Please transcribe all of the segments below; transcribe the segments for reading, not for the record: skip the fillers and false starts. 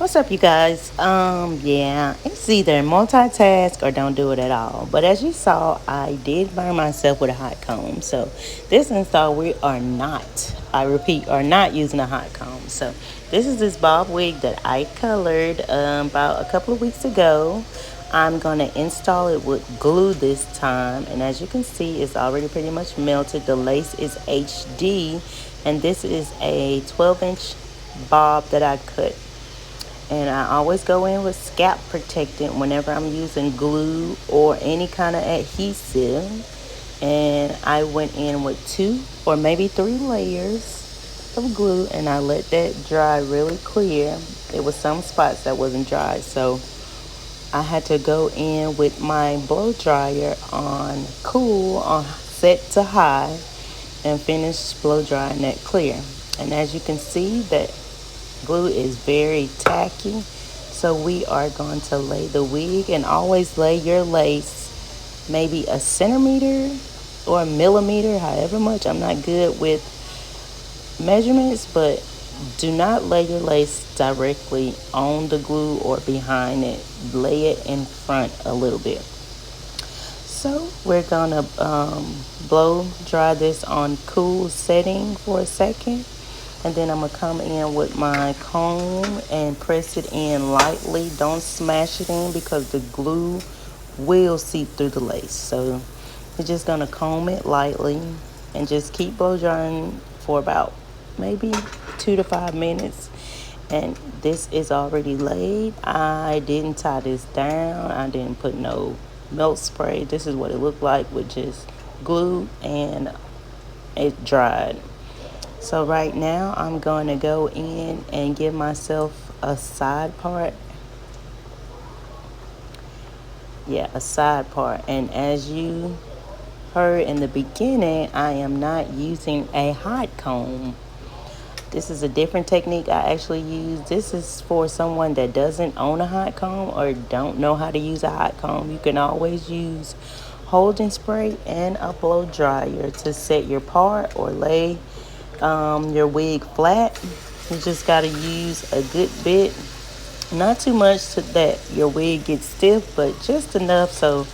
What's up, you guys? Yeah, it's either multitask or don't do it at all. But as you saw, I did burn myself with a hot comb. So this install, we are not, I repeat, are not using a hot comb. So this is this bob wig that I colored about a couple of weeks ago. I'm going to install it with glue this time. And as you can see, it's already pretty much melted. The lace is HD. And this is a 12-inch bob that I cut. And I always go in with scalp protectant whenever I'm using glue or any kind of adhesive. And I went in with 2 or maybe 3 layers of glue, and I let that dry really clear. There was some spots that wasn't dry, so I had to go in with my blow dryer on cool, on set to high, and finish blow drying that clear. And as you can see, that glue is very tacky, so we are going to lay the wig. And always lay your lace maybe a centimeter or a millimeter, however much. I'm not good with measurements, but do not lay your lace directly on the glue or behind it. Lay it in front a little bit. So we're gonna blow dry this on cool setting for a second. And then I'm going to come in with my comb and press it in lightly. Don't smash it in because the glue will seep through the lace. So we're just going to comb it lightly and just keep blow drying for about maybe 2 to 5 minutes. And this is already laid. I didn't tie this down. I didn't put no melt spray. This is what it looked like with just glue, and it dried. So right now I'm going to go in and give myself a side part. Yeah, a side part. And as you heard in the beginning, I am not using a hot comb. This is a different technique I actually use. This is for someone that doesn't own a hot comb or don't know how to use a hot comb. You can always use holding spray and a blow dryer to set your part or lay your wig flat. You just got to use a good bit, not too much so that your wig gets stiff, but just enough so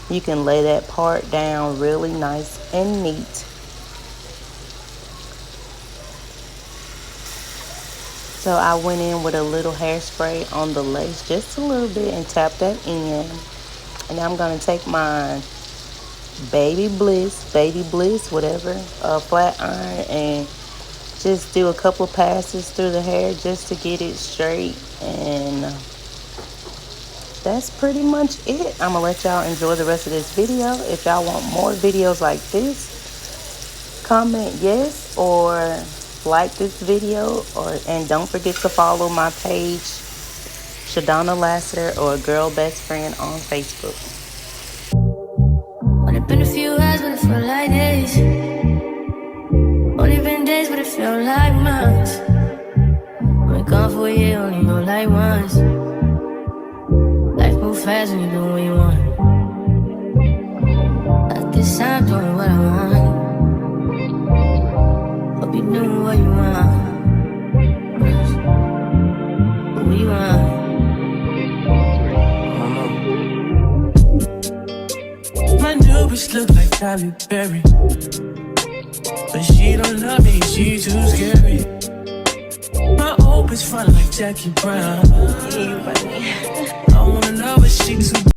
you can lay that part down really nice and neat. So I went in with a little hairspray on the lace, just a little bit, and tap that in. And I'm going to take my Baby Bliss, whatever, flat iron, and just do a couple of passes through the hair just to get it straight. And that's pretty much it. I'm gonna let y'all enjoy the rest of this video. If y'all want more videos like this, comment yes or like this video, and don't forget to follow my page, Shadonna Lassiter, or Girl Best Friend on Facebook. Only been a few hours, but it felt like days. Only been days, but it felt like months. Been gone for a year, only go like once. Life moves fast when you do what you want. At this time, doing what I want. Hope you doing what you want. What you want. My new bitch look like Halle Berry, but she don't love me, she too scary. My old bitch front like Jackie Brown.